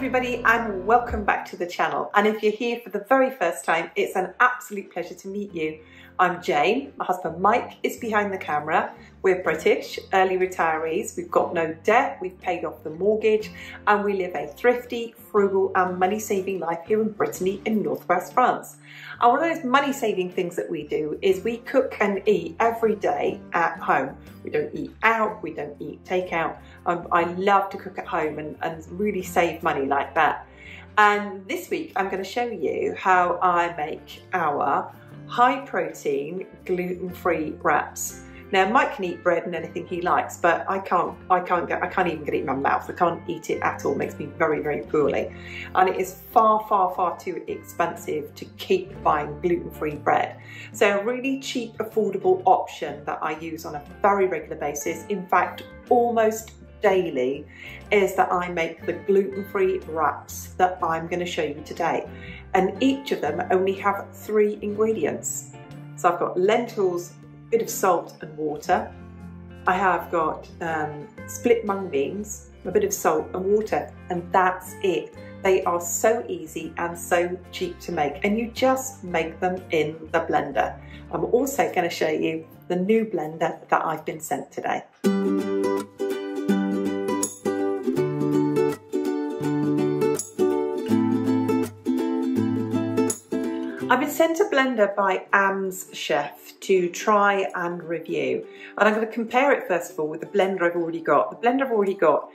everybody and welcome back to the channel. And if you're here for the very first time, it's an absolute pleasure to meet you. I'm Jane, my husband Mike is behind the camera. We're British, early retirees, we've got no debt, we've paid off the mortgage and we live a thrifty, frugal and money-saving life here in Brittany in northwest France. And one of those money-saving things that we do is we cook and eat every day at home. We don't eat out, we don't eat takeout. I love to cook at home and really save money like that. And this week I'm going to show you how I make our high-protein, gluten-free wraps. Now Mike can eat bread and anything he likes, but I can't even get it in my mouth. I can't eat it at all. It makes me very, very poorly. And it is far, far, far too expensive to keep buying gluten-free bread. So a really cheap, affordable option that I use on a very regular basis, in fact, almost daily, is that I make the gluten-free wraps that I'm going to show you today. And each of them only have 3 ingredients. So I've got lentils, a bit of salt and water. I have got split mung beans, a bit of salt and water, and that's it. They are so easy and so cheap to make, and you just make them in the blender. I'm also going to show you the new blender that I've been sent today. I've been sent a blender by Amzchef to try and review, and I'm going to compare it first of all with the blender I've already got. The blender I've already got,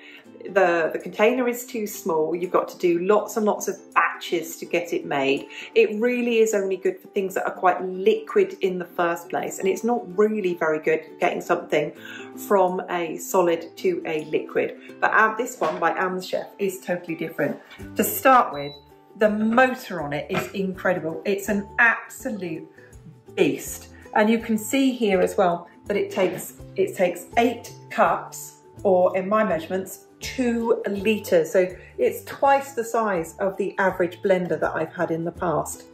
the container is too small. You've got to do lots and lots of batches to get it made. It really is only good for things that are quite liquid in the first place, and it's not really very good at getting something from a solid to a liquid. But this one by Amzchef is totally different. To start with, the motor on it is incredible. It's an absolute beast. And you can see here as well that it takes 8 cups, or in my measurements, 2 litres. So it's twice the size of the average blender that I've had in the past.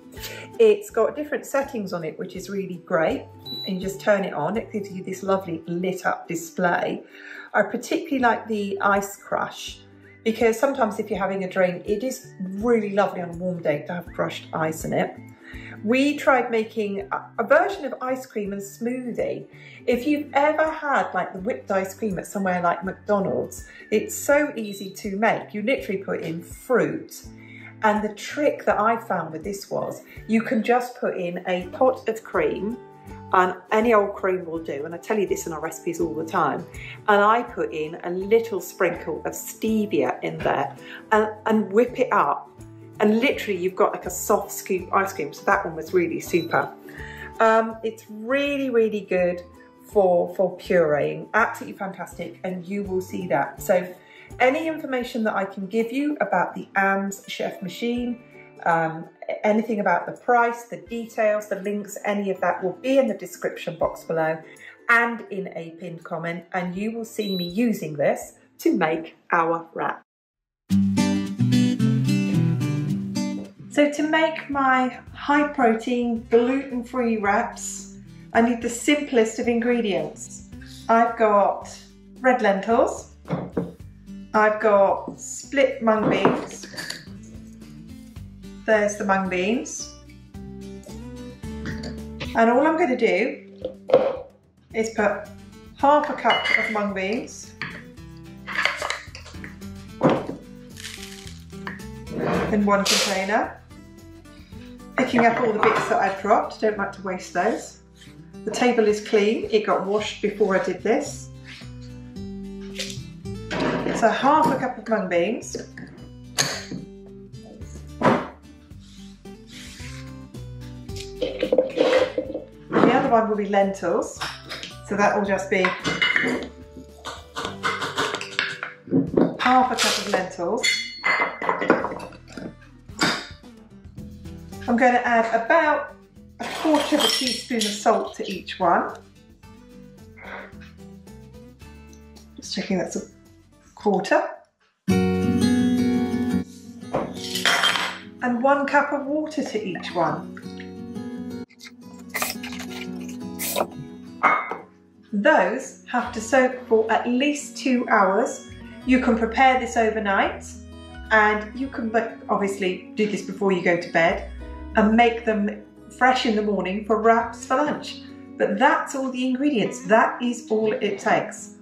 It's got different settings on it, which is really great. And you just turn it on, it gives you this lovely lit up display. I particularly like the ice crush, because sometimes if you're having a drink, it is really lovely on a warm day to have crushed ice in it. We tried making a version of ice cream and smoothie. If you've ever had like the whipped ice cream at somewhere like McDonald's, it's so easy to make. You literally put in fruit. And the trick that I found with this was you can just put in a pot of cream, and any old cream will do, and I tell you this in our recipes all the time, and I put in a little sprinkle of stevia in there and whip it up, and literally you've got like a soft scoop ice cream. So that one was really super. It's really, really good for pureeing, absolutely fantastic, and you will see that. So any information that I can give you about the Amzchef machine, anything about the price, the details, the links, any of that will be in the description box below and in a pinned comment, and you will see me using this to make our wrap. So to make my high protein gluten-free wraps, I need the simplest of ingredients. I've got red lentils, I've got split mung beans. There's the mung beans. And all I'm going to do is put half a cup of mung beans in one container, picking up all the bits that I've dropped. Don't like to waste those. The table is clean, it got washed before I did this. So half a cup of mung beans. The other one will be lentils, so that will just be half a cup of lentils. I'm going to add about 1/4 teaspoon of salt to each one. Just checking that's a 1/4. And 1 cup of water to each one. Those have to soak for at least 2 hours. You can prepare this overnight And you can obviously do this before you go to bed and make them fresh in the morning for wraps for lunch. But that's all the ingredients. That is all it takes.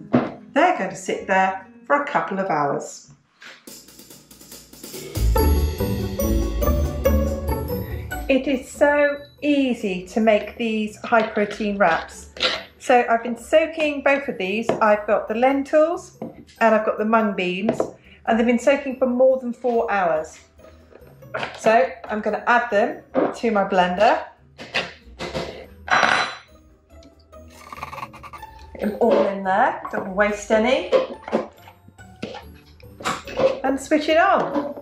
They're going to sit there for a couple of hours. It is so easy to make these high protein wraps. So I've been soaking both of these. I've got the lentils and I've got the mung beans, and they've been soaking for more than 4 hours. So I'm going to add them to my blender. Get them all in there, don't waste any. And switch it on.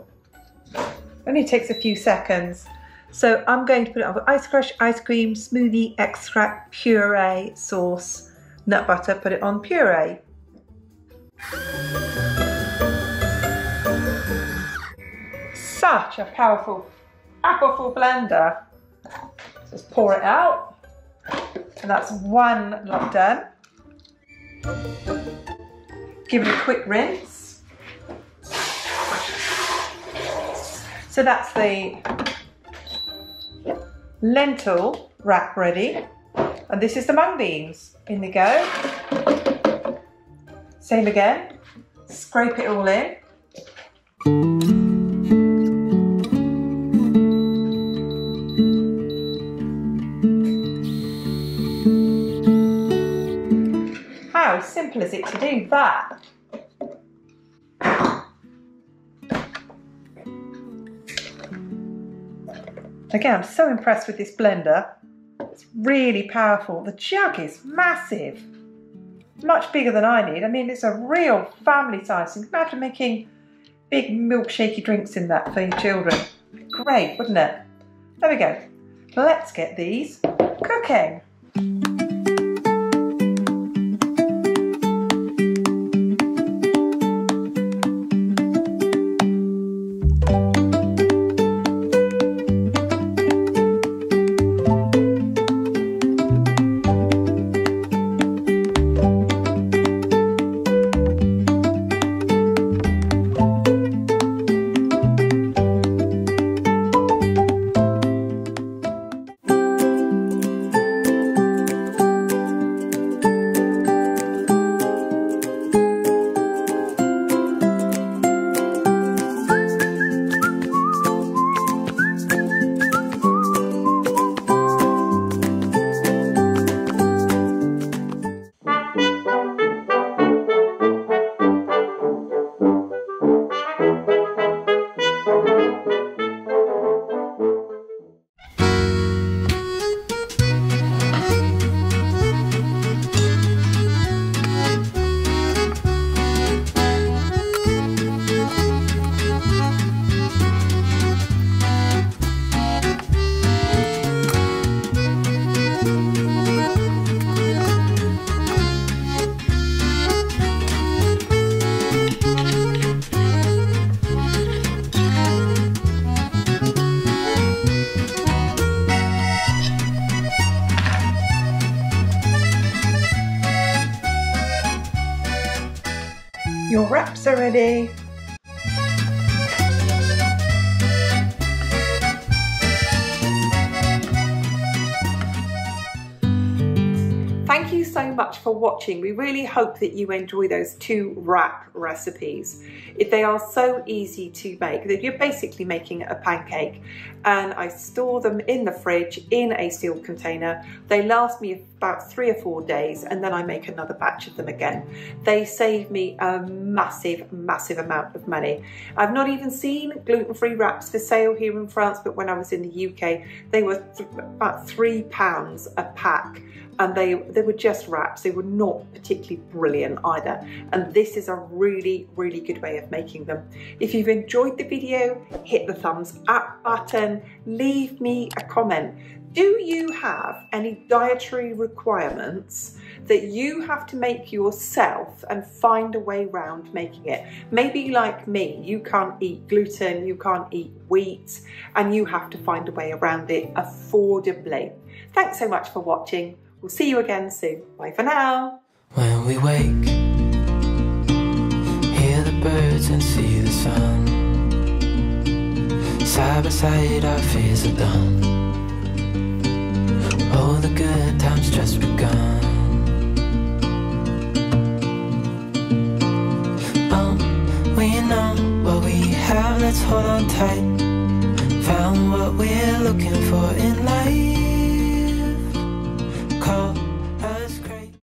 Only takes a few seconds. So I'm going to put it on with ice crush, ice cream, smoothie, extract, puree, sauce, nut butter, put it on puree. Such a powerful blender. Just pour it out. And that's one lot done. Give it a quick rinse. So that's the lentil wrap ready, and this is the mung beans. In they go. Same again, scrape it all in. How simple is it to do that? Again, I'm so impressed with this blender. It's really powerful. The jug is massive. Much bigger than I need. I mean, it's a real family size. Imagine making big milkshakey drinks in that for your children. Great, wouldn't it? There we go. Let's get these cooking. Your wraps are ready. Thank you so much for watching. We really hope that you enjoy those 2 wrap recipes. They are so easy to make. You're basically making a pancake, and I store them in the fridge in a sealed container. They last me about 3 or 4 days, and then I make another batch of them again. They save me a massive amount of money. I've not even seen gluten-free wraps for sale here in France, but when I was in the UK, they were about £3 a pack. And they were just wraps. They were not particularly brilliant either. And this is a really good way of making them. If you've enjoyed the video, hit the thumbs up button, leave me a comment. Do you have any dietary requirements that you have to make yourself and find a way around making it? Maybe like me, you can't eat gluten, you can't eat wheat, and you have to find a way around it affordably. Thanks so much for watching. We'll see you again soon. Bye for now. When we wake, hear the birds and see the sun. Side by side our fears are done. All the good times just begun. We know what we have, let's hold on tight. Found what we're looking for in life. Call